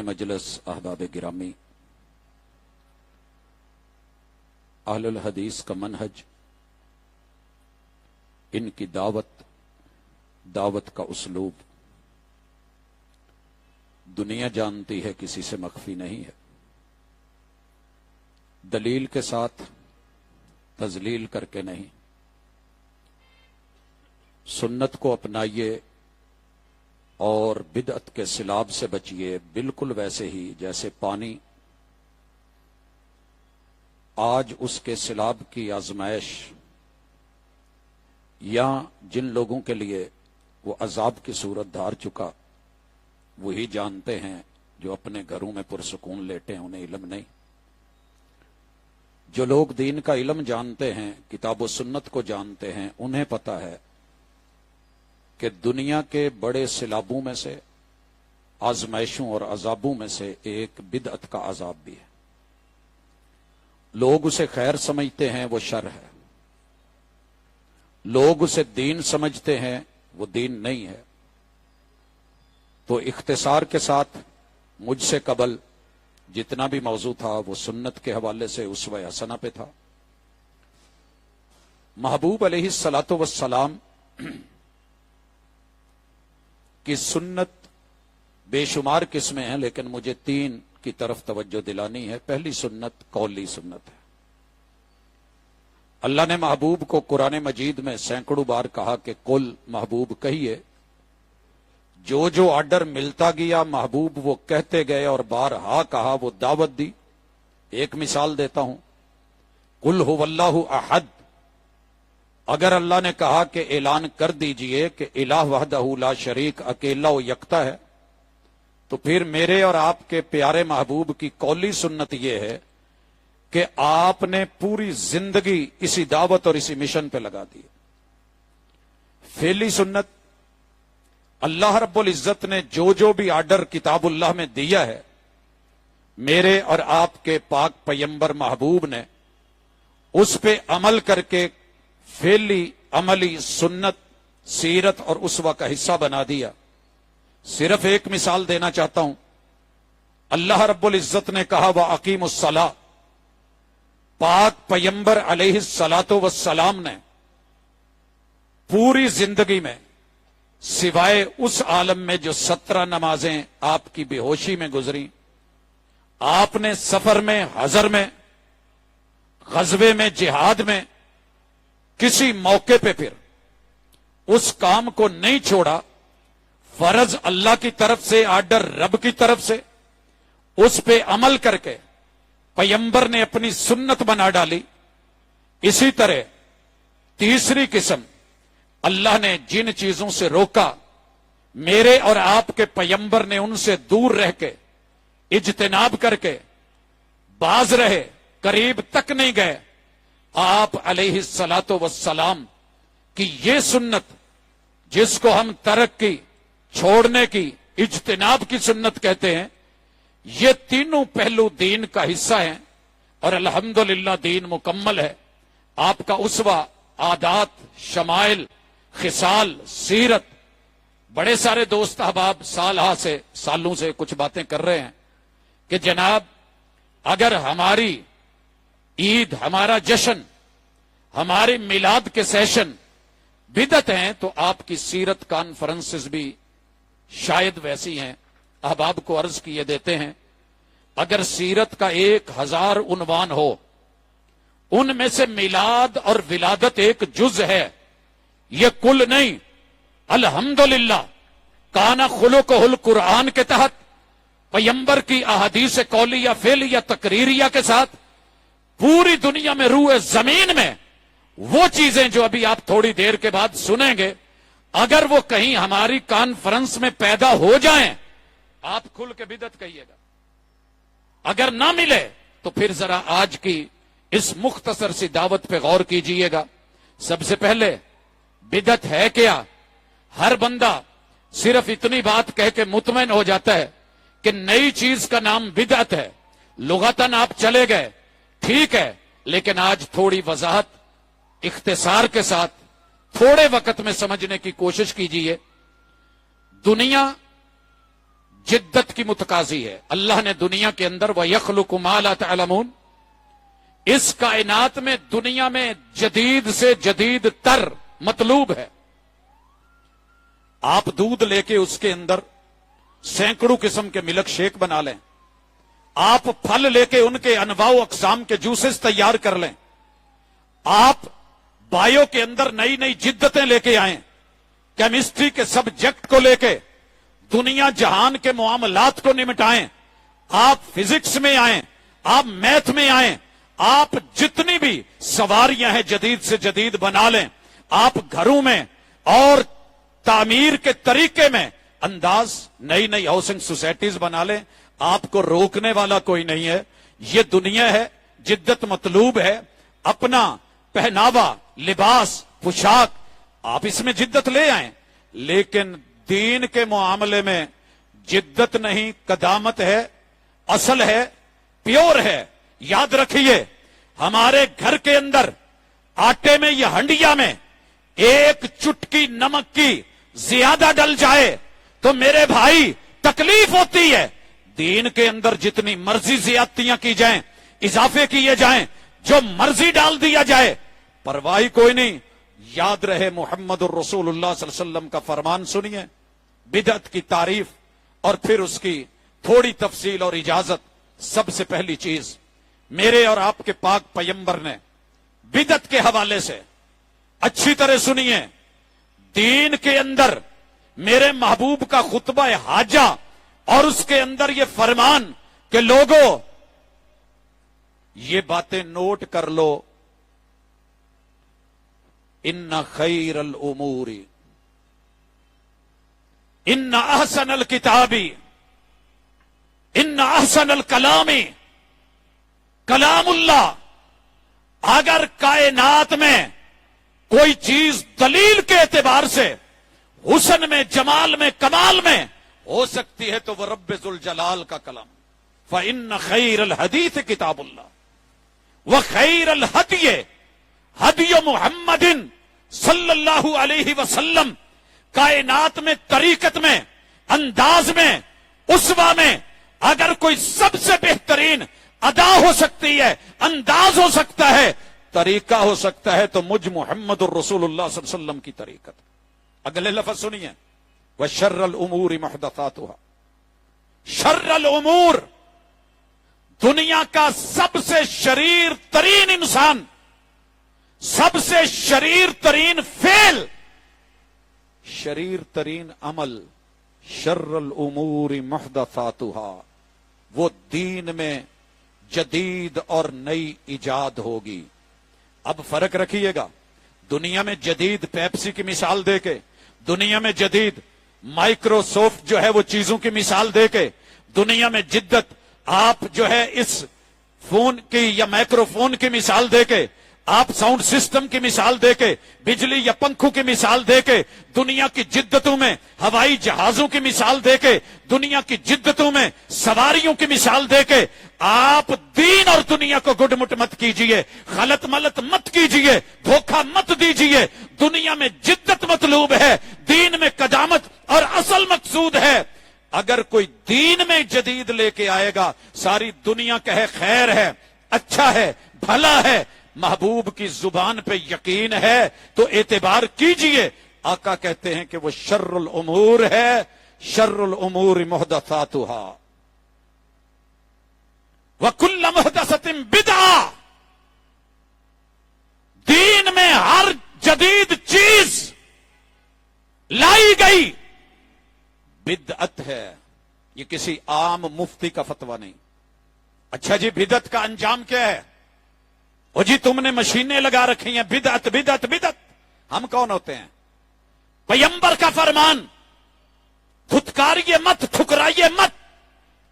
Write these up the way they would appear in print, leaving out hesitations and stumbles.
مجلس احباب گرامی، اہل الحدیث کا منہج، ان کی دعوت کا اسلوب دنیا جانتی ہے، کسی سے مخفی نہیں ہے۔ دلیل کے ساتھ، تذلیل کر کے نہیں۔ سنت کو اپنائیے اور بدعت کے سیلاب سے بچیے، بالکل ویسے ہی جیسے پانی آج اس کے سیلاب کی آزمائش یا جن لوگوں کے لیے وہ عذاب کی صورت دھار چکا وہی جانتے ہیں، جو اپنے گھروں میں پرسکون لیٹے ہیں انہیں علم نہیں۔ جو لوگ دین کا علم جانتے ہیں، کتاب و سنت کو جانتے ہیں، انہیں پتہ ہے کہ دنیا کے بڑے سیلابوں میں سے، آزمائشوں اور عذابوں میں سے ایک بدعت کا عذاب بھی ہے۔ لوگ اسے خیر سمجھتے ہیں، وہ شر ہے۔ لوگ اسے دین سمجھتے ہیں، وہ دین نہیں ہے۔ تو اختصار کے ساتھ مجھ سے قبل جتنا بھی موضوع تھا وہ سنت کے حوالے سے اسوہ حسنہ پہ تھا۔ محبوب علیہ الصلوۃ والسلام کی سنت بے شمار قسمیں ہیں، لیکن مجھے 3 کی طرف توجہ دلانی ہے۔ پہلی سنت قولی سنت ہے۔ اللہ نے محبوب کو قرآن مجید میں سینکڑوں بار کہا کہ قل، محبوب کہیے۔ جو آرڈر ملتا گیا محبوب وہ کہتے گئے، اور بارہا کہا، وہ دعوت دی۔ ایک مثال دیتا ہوں، قل هو اللہ احد۔ اگر اللہ نے کہا کہ اعلان کر دیجئے کہ الہ وحدہ لا شریک، اکیلا و یکتا ہے، تو پھر میرے اور آپ کے پیارے محبوب کی قولی سنت یہ ہے کہ آپ نے پوری زندگی اسی دعوت اور اسی مشن پہ لگا دی۔ فعلی سنت، اللہ رب العزت نے جو بھی آرڈر کتاب اللہ میں دیا ہے، میرے اور آپ کے پاک پیمبر محبوب نے اس پہ عمل کر کے فعلی عملی سنت، سیرت اور اسوہ کا حصہ بنا دیا۔ صرف ایک مثال دینا چاہتا ہوں۔ اللہ رب العزت نے کہا وَأَقِيمُوا الصَّلَاةَ، پاک پیمبر علیہ الصلوۃ والسلام نے پوری زندگی میں سوائے اس عالم میں جو 17 نمازیں آپ کی بے ہوشی میں گزری، آپ نے سفر میں، حضر میں، غزوے میں، جہاد میں، کسی موقع پہ پھر اس کام کو نہیں چھوڑا۔ فرض اللہ کی طرف سے، آرڈر رب کی طرف سے، اس پہ عمل کر کے پیمبر نے اپنی سنت بنا ڈالی۔ اسی طرح تیسری قسم، اللہ نے جن چیزوں سے روکا، میرے اور آپ کے پیمبر نے ان سے دور رہ کے، اجتناب کر کے باز رہے، قریب تک نہیں گئے۔ آپ علیہ الصلوۃ والسلام کی یہ سنت، جس کو ہم ترک کی، چھوڑنے کی، اجتناب کی سنت کہتے ہیں، یہ تینوں پہلو دین کا حصہ ہیں، اور الحمدللہ دین مکمل ہے۔ آپ کا اسوہ، عادات، شمائل، خصال، سیرت۔ بڑے سارے دوست احباب سالوں سے کچھ باتیں کر رہے ہیں کہ جناب اگر ہماری عید، ہمارا جشن، ہمارے میلاد کے سیشن بدعت ہیں تو آپ کی سیرت کانفرنسز بھی شاید ویسی ہیں۔ احباب کو عرض کیے دیتے ہیں، اگر سیرت کا 1000 عنوان ہو، ان میں سے میلاد اور ولادت ایک جز ہے، یہ کل نہیں۔ الحمدللہ کانا خلقہ القرآن کے تحت، پیمبر کی احادیث قولیہ، فعلیہ، تقریریہ کے ساتھ پوری دنیا میں، روح زمین میں وہ چیزیں جو ابھی آپ تھوڑی دیر کے بعد سنیں گے، اگر وہ کہیں ہماری کانفرنس میں پیدا ہو جائیں، آپ کھل کے بدعت کہیے گا۔ اگر نہ ملے تو پھر ذرا آج کی اس مختصر سی دعوت پہ غور کیجئے گا۔ سب سے پہلے بدعت ہے کیا؟ ہر بندہ صرف اتنی بات کہہ کے مطمئن ہو جاتا ہے کہ نئی چیز کا نام بدعت ہے۔ لغتاً آپ چلے گئے، ٹھیک ہے، لیکن آج تھوڑی وضاحت اختصار کے ساتھ تھوڑے وقت میں سمجھنے کی کوشش کیجئے۔ دنیا جدت کی متقاضی ہے. اللہ نے دنیا کے اندر وَيَخْلُقُ مَا لَا تَعْلَمُونَ، اس کائنات میں دنیا میں جدید سے جدید تر مطلوب ہے. آپ دودھ لے کے اس کے اندر سینکڑوں قسم کے ملک شیک بنا لیں، آپ پھل لے کے ان کے انواع و اقسام کے جوسز تیار کر لیں، آپ بایو کے اندر نئی نئی جدتیں لے کے آئیں، کیمسٹری کے سبجیکٹ کو لے کے دنیا جہان کے معاملات کو نمٹائیں، آپ فزکس میں آئیں، آپ میتھ میں آئیں، آپ جتنی بھی سواریاں ہیں جدید سے جدید بنا لیں، آپ گھروں میں اور تعمیر کے طریقے میں انداز نئی نئی ہاؤسنگ سوسائٹیز بنا لیں، آپ کو روکنے والا کوئی نہیں ہے. یہ دنیا ہے، جدت مطلوب ہے. اپنا پہناوا، لباس، پوشاک آپ اس میں جدت لے آئیں، لیکن دین کے معاملے میں جدت نہیں، قدامت ہے، اصل ہے، پیور ہے. یاد رکھیے، ہمارے گھر کے اندر آٹے میں یا ہنڈیا میں ایک چٹکی نمک کی زیادہ ڈل جائے تو میرے بھائی تکلیف ہوتی ہے. دین کے اندر جتنی مرضی زیادتیاں کی جائیں، اضافے کیے جائیں، جو مرضی ڈال دیا جائے، پرواہی کوئی نہیں. یاد رہے محمد الرسول اللہ صلی اللہ علیہ وسلم کا فرمان سنیے، بدعت کی تعریف اور پھر اس کی تھوڑی تفصیل اور اجازت. سب سے پہلی چیز، میرے اور آپ کے پاک پیمبر نے بدعت کے حوالے سے اچھی طرح سنیے، دین کے اندر میرے محبوب کا خطبہ حاجہ اور اس کے اندر یہ فرمان کہ لوگوں یہ باتیں نوٹ کر لو، ان خیر الامور ان احسن الکتاب ان احسن الکلام کلام اللہ. اگر کائنات میں کوئی چیز دلیل کے اعتبار سے حسن میں، جمال میں، کمال میں ہو سکتی ہے تو وہ رب ذوالجلال کا کلام. فإن خیر الحدیث کتاب اللہ وخیر الہدی ہدی محمد صلی اللہ علیہ وسلم. کائنات میں، طریقت میں، انداز میں، اسوہ میں اگر کوئی سب سے بہترین ادا ہو سکتی ہے، انداز ہو سکتا ہے، طریقہ ہو سکتا ہے تو مجھ محمد الرسول اللہ صلی اللہ علیہ وسلم کی طریقت. اگلے لفظ سنیے، وَشَرَّ الْأُمُورِ مُحْدَثَاتُهَا. شر الامور، دنیا کا سب سے شریر ترین انسان، سب سے شریر ترین فعل، شریر ترین عمل، شر الامور محدثاتها، وہ دین میں جدید اور نئی ایجاد ہوگی. اب فرق رکھیے گا، دنیا میں جدید پیپسی کی مثال دے کے، دنیا میں جدید مائکروسافٹ جو ہے وہ چیزوں کی مثال دے کے، دنیا میں جدت آپ جو ہے اس فون کی یا مائکرو فون کی مثال دے کے، آپ ساؤنڈ سسٹم کی مثال دے کے، بجلی یا پنکھوں کی مثال دے کے، دنیا کی جدتوں میں ہوائی جہازوں کی مثال دے کے، دنیا کی جدتوں میں سواریوں کی مثال دے کے، آپ دین اور دنیا کو گڈ مٹ مت کیجئے، غلط ملت مت کیجئے، دھوکہ مت دیجئے. دنیا میں جدت مطلوب ہے، دین میں قدامت اور اصل مقصود ہے. اگر کوئی دین میں جدید لے کے آئے گا، ساری دنیا کہے خیر ہے، اچھا ہے، بھلا ہے، محبوب کی زبان پہ یقین ہے تو اعتبار کیجئے. آقا کہتے ہیں کہ وہ شر الامور ہے، شر الامور محدثاتها وکل محدثۃ بدعہ. دین میں ہر جدید چیز لائی گئی بدعت ہے. یہ کسی عام مفتی کا فتویٰ نہیں. اچھا جی، بدعت کا انجام کیا ہے؟ وہ جی تم نے مشینیں لگا رکھی ہیں، بدعت بدعت بدعت. ہم کون ہوتے ہیں؟ پیغمبر کا فرمان، دھتکاریے مت، ٹھکرائیے مت،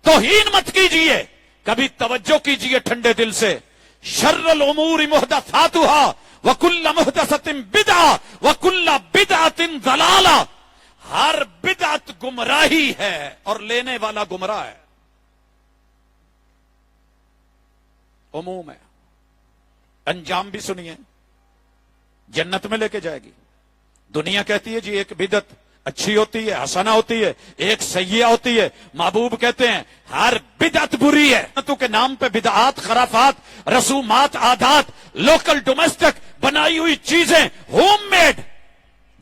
توہین مت کیجئے. کبھی توجہ کیجئے ٹھنڈے دل سے. شر الامور محدثاتها وکل محدثۃ بدعہ وکل بدعۃ ضلالہ. ہر بدعت گمراہی ہے اور لینے والا گمراہ ہے. عموم ہے. انجام بھی سنیے، جنت میں لے کے جائے گی. دنیا کہتی ہے جی ایک بدعت اچھی ہوتی ہے، حسنہ ہوتی ہے، ایک سیئہ ہوتی ہے. محبوب کہتے ہیں ہر بدعت بری ہے. تو کے نام پہ بدعات، خرافات، رسومات، عادات، لوکل ڈومیسٹک بنائی ہوئی چیزیں ہوم میڈ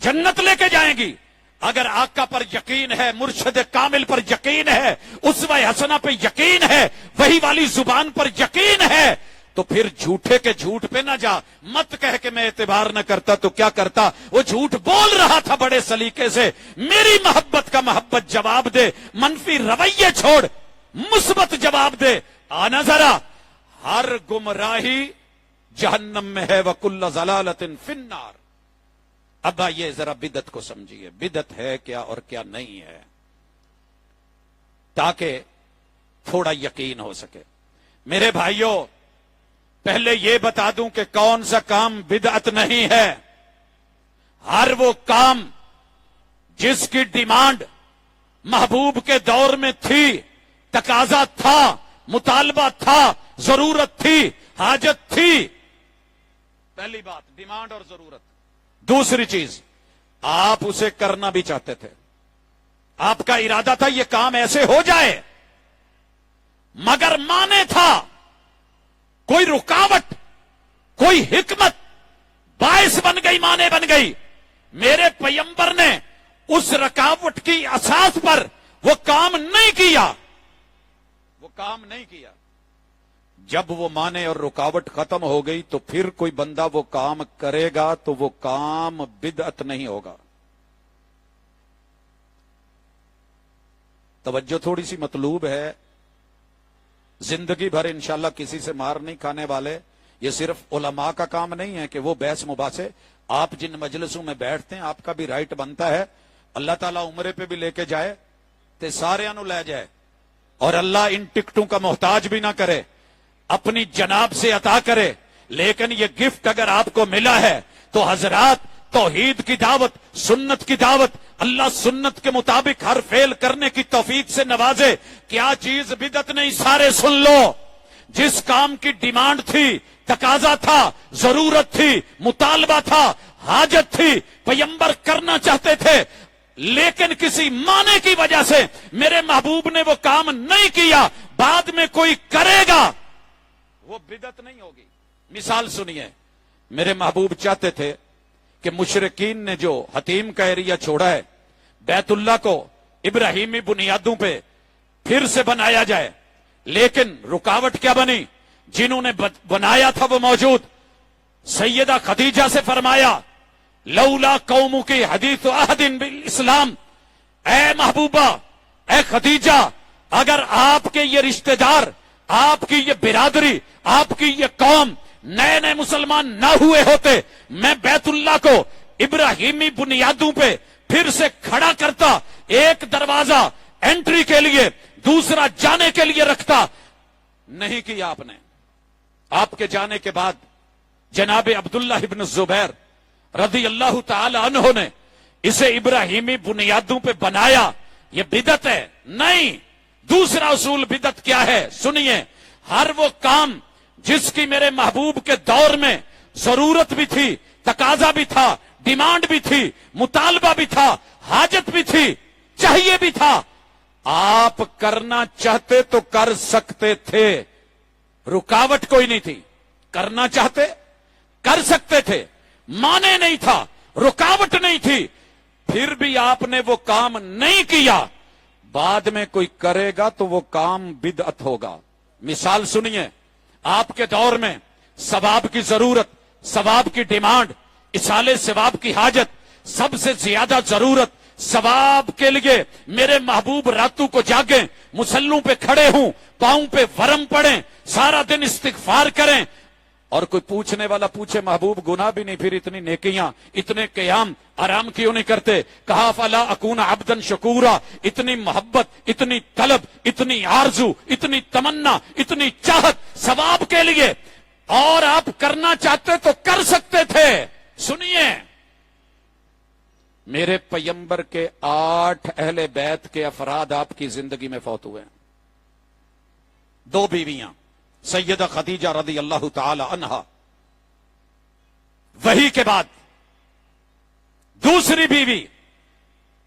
جنت لے کے جائیں گی. اگر آقا پر یقین ہے، مرشد کامل پر یقین ہے، اسوہ حسنہ پہ یقین ہے، وہی والی زبان پر یقین ہے، تو پھر جھوٹے کے جھوٹ پہ نہ جا. مت کہہ کہ میں اعتبار نہ کرتا تو کیا کرتا. وہ جھوٹ بول رہا تھا بڑے سلیقے سے. میری محبت کا محبت جواب دے، منفی رویے چھوڑ، مثبت جواب دے. آنا ذرا، ہر گمراہی جہنم میں ہے، وَكُلَّ ضَلَالَةٍ فِي النَّارِ. اب آئیے ذرا بدعت کو سمجھیے، بدعت ہے کیا اور کیا نہیں ہے، تاکہ تھوڑا یقین ہو سکے. میرے بھائیوں، پہلے یہ بتا دوں کہ کون سا کام بدعت نہیں ہے. ہر وہ کام جس کی ڈیمانڈ محبوب کے دور میں تھی، تقاضا تھا، مطالبہ تھا، ضرورت تھی، حاجت تھی. پہلی بات ڈیمانڈ اور ضرورت. دوسری چیز، آپ اسے کرنا بھی چاہتے تھے، آپ کا ارادہ تھا یہ کام ایسے ہو جائے، مگر مانے تھا کوئی رکاوٹ، کوئی حکمت باعث بن گئی، مانے بن گئی. میرے پیغمبر نے اس رکاوٹ کی اساس پر وہ کام نہیں کیا، وہ کام نہیں کیا. جب وہ مانے اور رکاوٹ ختم ہو گئی تو پھر کوئی بندہ وہ کام کرے گا تو وہ کام بدعت نہیں ہوگا. توجہ تھوڑی سی مطلوب ہے. زندگی بھر انشاءاللہ کسی سے مار نہیں کھانے والے. یہ صرف علماء کا کام نہیں ہے کہ وہ بحث مباحثے. آپ جن مجلسوں میں بیٹھتے ہیں آپ کا بھی رائٹ بنتا ہے، اللہ تعالیٰ عمرے پہ بھی لے کے جائے تے سارے انو لے جائے، اور اللہ ان ٹکٹوں کا محتاج بھی نہ کرے، اپنی جناب سے عطا کرے. لیکن یہ گفٹ اگر آپ کو ملا ہے تو حضرات، توحید کی دعوت، سنت کی دعوت، اللہ سنت کے مطابق ہر فعل کرنے کی توفیق سے نوازے. کیا چیز بدعت نہیں، سارے سن لو. جس کام کی ڈیمانڈ تھی، تقاضا تھا، ضرورت تھی، مطالبہ تھا، حاجت تھی، پیغمبر کرنا چاہتے تھے، لیکن کسی معنی کی وجہ سے میرے محبوب نے وہ کام نہیں کیا، بعد میں کوئی کرے گا، وہ بدعت نہیں ہوگی. مثال سنیے، میرے محبوب چاہتے تھے کہ مشرکین نے جو حتیم کا ایریا چھوڑا ہے، بیت اللہ کو ابراہیمی بنیادوں پہ پھر سے بنایا جائے. لیکن رکاوٹ کیا بنی؟ جنہوں نے بنایا تھا وہ موجود. سیدہ خدیجہ سے فرمایا لولا قوموں کی حدیث عہد بالاسلام، اے محبوبہ، اے خدیجہ، اگر آپ کے یہ رشتہ دار، آپ کی یہ برادری، آپ کی یہ قوم نئے نئے مسلمان نہ ہوئے ہوتے، میں بیت اللہ کو ابراہیمی بنیادوں پہ پھر سے کھڑا کرتا، ایک دروازہ انٹری کے لیے، دوسرا جانے کے لیے رکھتا. نہیں کیا آپ نے. آپ کے جانے کے بعد جناب عبداللہ ابن الزبیر رضی اللہ تعالی عنہ نے اسے ابراہیمی بنیادوں پہ بنایا. یہ بدعت ہے؟ نہیں. دوسرا اصول بدعت کیا ہے سنیے. ہر وہ کام جس کی میرے محبوب کے دور میں ضرورت بھی تھی، تقاضا بھی تھا، ڈیمانڈ بھی تھی، مطالبہ بھی تھا، حاجت بھی تھی، چاہیے بھی تھا، آپ کرنا چاہتے تو کر سکتے تھے، رکاوٹ کوئی نہیں تھی. کرنا چاہتے کر سکتے تھے، مانے نہیں تھا، رکاوٹ نہیں تھی، پھر بھی آپ نے وہ کام نہیں کیا، بعد میں کوئی کرے گا تو وہ کام بدعت ہوگا. مثال سنیے، آپ کے دور میں ثواب کی ضرورت، ثواب کی ڈیمانڈ، اصالے ثواب کی حاجت، سب سے زیادہ ضرورت ثواب کے لیے میرے محبوب راتوں کو جاگیں، مسلوں پہ کھڑے ہوں، پاؤں پہ ورم پڑیں، سارا دن استغفار کریں. اور کوئی پوچھنے والا پوچھے محبوب گناہ بھی نہیں، پھر اتنی نیکیاں، اتنے قیام آرام کیوں نہیں کرتے؟ کہا فلا اکون عبدا شکورا. اتنی محبت، اتنی طلب، اتنی آرزو، اتنی تمنا، اتنی چاہت ثواب کے لیے، اور آپ کرنا چاہتے تو کر سکتے تھے. سنیے، میرے پیغمبر کے 8 اہل بیت کے افراد آپ کی زندگی میں فوت ہوئے ہیں. 2 بیویاں، سیدہ خدیجہ رضی اللہ تعالی عنہا، وہی کے بعد دوسری بیوی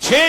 6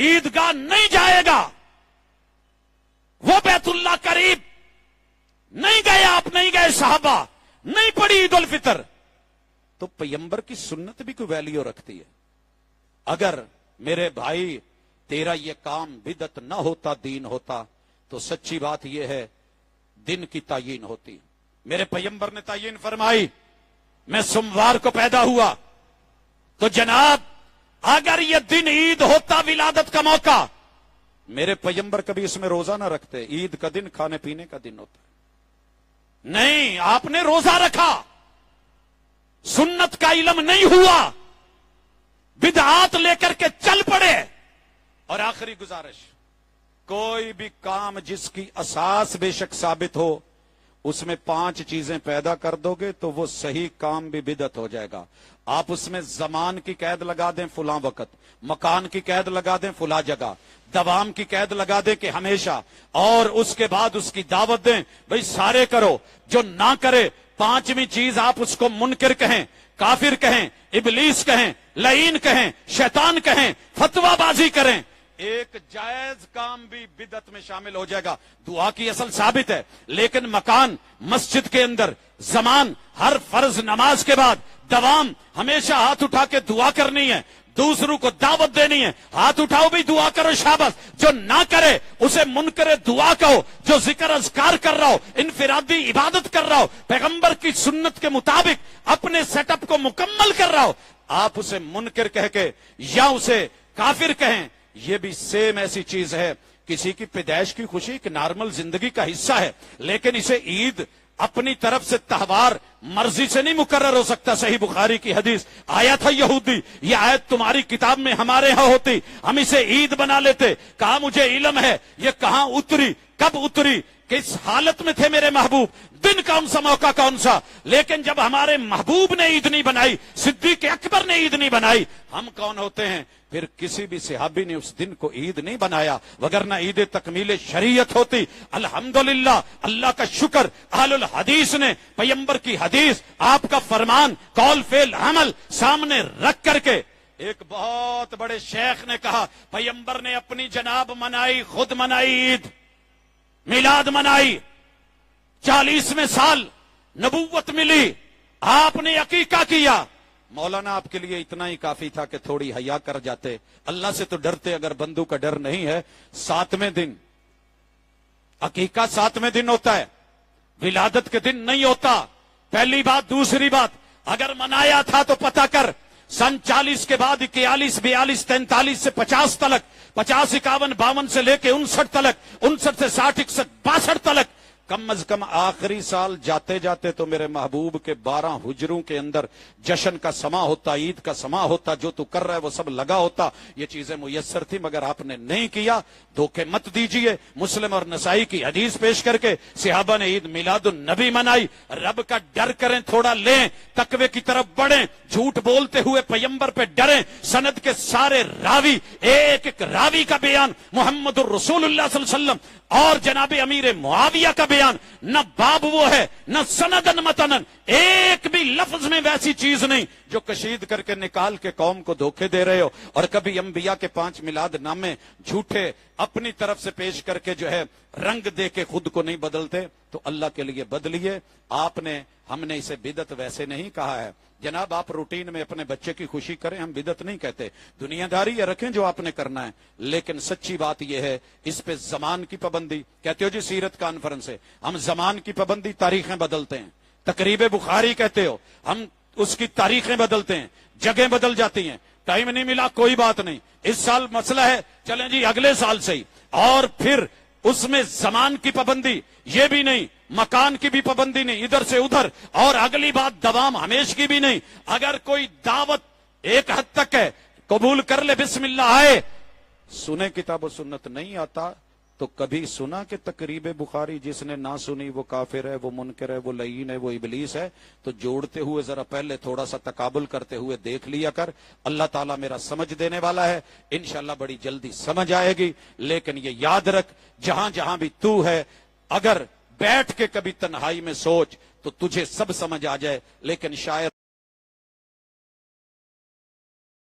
عیدگاہ نہیں جائے گا، وہ بیت اللہ قریب نہیں گئے، آپ نہیں گئے، صحابہ نہیں پڑھی عید الفطر، تو پیغمبر کی سنت بھی کوئی ویلیو رکھتی ہے؟ اگر میرے بھائی تیرا یہ کام بدعت نہ ہوتا، دین ہوتا، تو سچی بات یہ ہے دن کی تعین ہوتی۔ میرے پیغمبر نے تعین فرمائی، میں سوموار کو پیدا ہوا، تو جناب اگر یہ دن عید ہوتا، ولادت کا موقع، میرے پیغمبر کبھی اس میں روزہ نہ رکھتے۔ عید کا دن کھانے پینے کا دن ہوتا ہے، نہیں، آپ نے روزہ رکھا، سنت کا علم نہیں ہوا، بدعات لے کر کے چل پڑے۔ اور آخری گزارش، کوئی بھی کام جس کی اساس بے شک ثابت ہو، اس میں 5 چیزیں پیدا کر دو گے تو وہ صحیح کام بھی بدعت ہو جائے گا۔ آپ اس میں زمان کی قید لگا دیں فلاں وقت، مکان کی قید لگا دیں فلاں جگہ، دوام کی قید لگا دیں کہ ہمیشہ، اور اس کے بعد اس کی دعوت دیں بھئی سارے کرو، جو نہ کرے 5ویں چیز آپ اس کو منکر کہیں، کافر کہیں، ابلیس کہیں، لعین کہیں، شیطان کہیں، فتوی بازی کریں، ایک جائز کام بھی بدعت میں شامل ہو جائے گا۔ دعا کی اصل ثابت ہے، لیکن مکان، مسجد کے اندر، زمان، ہر فرض نماز کے بعد، دوام، ہمیشہ ہاتھ اٹھا کے دعا کرنی ہے، دوسروں کو دعوت دینی ہے، ہاتھ اٹھاؤ بھی دعا کرو، شاباش۔ جو نہ کرے اسے منکر دعا کہو، جو ذکر اذکار کر رہا ہو، انفرادی عبادت کر رہا ہو، پیغمبر کی سنت کے مطابق اپنے سیٹ اپ کو مکمل کر رہا ہو، آپ اسے منکر کہہ کے یا اسے کافر کہیں، یہ بھی سیم ایسی چیز ہے۔ کسی کی پیدائش کی خوشی ایک نارمل زندگی کا حصہ ہے، لیکن اسے عید اپنی طرف سے تہوار مرضی سے نہیں مقرر ہو سکتا۔ صحیح بخاری کی حدیث، آیا تھا یہودی، یہ آیت تمہاری کتاب میں ہمارے ہاں ہوتی، ہم اسے عید بنا لیتے۔ کہا مجھے علم ہے یہ کہاں اتری، کب اتری، کس حالت میں تھے میرے محبوب، دن کون سا، موقع کون سا، لیکن جب ہمارے محبوب نے عید نہیں بنائی، صدیق اکبر نے عید نہیں بنائی، ہم کون ہوتے ہیں؟ پھر کسی بھی صحابی نے اس دن کو عید نہیں بنایا، وگرنہ عید تکمیل شریعت ہوتی۔ الحمدللہ، اللہ کا شکر، اہل الحدیث نے پیغمبر کی حدیث، آپ کا فرمان، قول فعل عمل سامنے رکھ کر کے، ایک بہت بڑے شیخ نے کہا پیغمبر نے اپنی جناب منائی، خود منائی، عید میلاد منائی، 40ویں سال نبوت ملی، آپ نے عقیقہ کیا۔ مولانا آپ کے لیے اتنا ہی کافی تھا کہ تھوڑی حیا کر جاتے، اللہ سے تو ڈرتے، اگر بندوں کا ڈر نہیں ہے۔ 7ویں دن عقیقہ، 7ویں دن ہوتا ہے، ولادت کے دن نہیں ہوتا، پہلی بات۔ دوسری بات، اگر منایا تھا تو پتہ کر، سن 40 کے بعد 41، 42، 43 سے 50 تلک، 50، 51، 52 سے لے کے 59 تلک، 59 سے 60، 61، 62 تلک، کم از کم آخری سال جاتے جاتے تو میرے محبوب کے 12 حجروں کے اندر جشن کا سما ہوتا، عید کا سما ہوتا، جو تو کر رہا ہے وہ سب لگا ہوتا۔ یہ چیزیں میسر تھی، مگر آپ نے نہیں کیا، دھوکے مت دیجئے۔ مسلم اور نسائی کی حدیث پیش کر کے صحابہ نے عید میلاد النبی منائی۔ رب کا ڈر کریں، تھوڑا لیں، تقوی کی طرف بڑھیں، جھوٹ بولتے ہوئے پیغمبر پہ ڈریں۔ سند کے سارے راوی، ایک ایک راوی کا بیان، محمد الرسول اللہ صلی اللہ علیہ وسلم اور جناب امیر معاویہ کا بیان، نہ باب وہ ہے نہ سندن متنن، ایک بھی لفظ میں ویسی چیز نہیں جو کشید کر کے نکال کے قوم کو دھوکے دے رہے ہو۔ اور کبھی انبیاء کے 5 میلاد نامے جھوٹے اپنی طرف سے پیش کر کے جو ہے رنگ دے کے خود کو نہیں بدلتے، تو اللہ کے لیے بدلیے۔ آپ نے، ہم نے اسے بدعت ویسے نہیں کہا ہے جناب، آپ روٹین میں اپنے بچے کی خوشی کریں، ہم بدعت نہیں کہتے، دنیا داری یہ رکھیں جو آپ نے کرنا ہے، لیکن سچی بات یہ ہے اس پہ زمان کی پابندی۔ کہتے ہو جی سیرت کانفرنس ہے، ہم زمان کی پابندی، تاریخیں بدلتے ہیں۔ تقریب بخاری کہتے ہو، ہم اس کی تاریخیں بدلتے ہیں، جگہیں بدل جاتی ہیں، ٹائم نہیں ملا کوئی بات نہیں، اس سال مسئلہ ہے، چلیں جی اگلے سال سے ہی۔ اور پھر اس میں زمان کی پابندی یہ بھی نہیں، مکان کی بھی پابندی نہیں، ادھر سے ادھر، اور اگلی بات دوام ہمیش کی بھی نہیں۔ اگر کوئی دعوت ایک حد تک ہے، قبول کر لے، بسم اللہ آئے، سنے کتاب و سنت نہیں آتا تو کبھی سنا کہ تقریب بخاری جس نے نہ سنی وہ کافر ہے، وہ منکر ہے، وہ لعین ہے، وہ ابلیس ہے، تو جوڑتے ہوئے ذرا پہلے تھوڑا سا تقابل کرتے ہوئے دیکھ لیا کر۔ اللہ تعالیٰ میرا سمجھ دینے والا ہے، انشاءاللہ بڑی جلدی سمجھ آئے گی۔ لیکن یہ یاد رکھ، جہاں جہاں بھی تو ہے، اگر بیٹھ کے کبھی تنہائی میں سوچ تو تجھے سب سمجھ آ جائے، لیکن شاید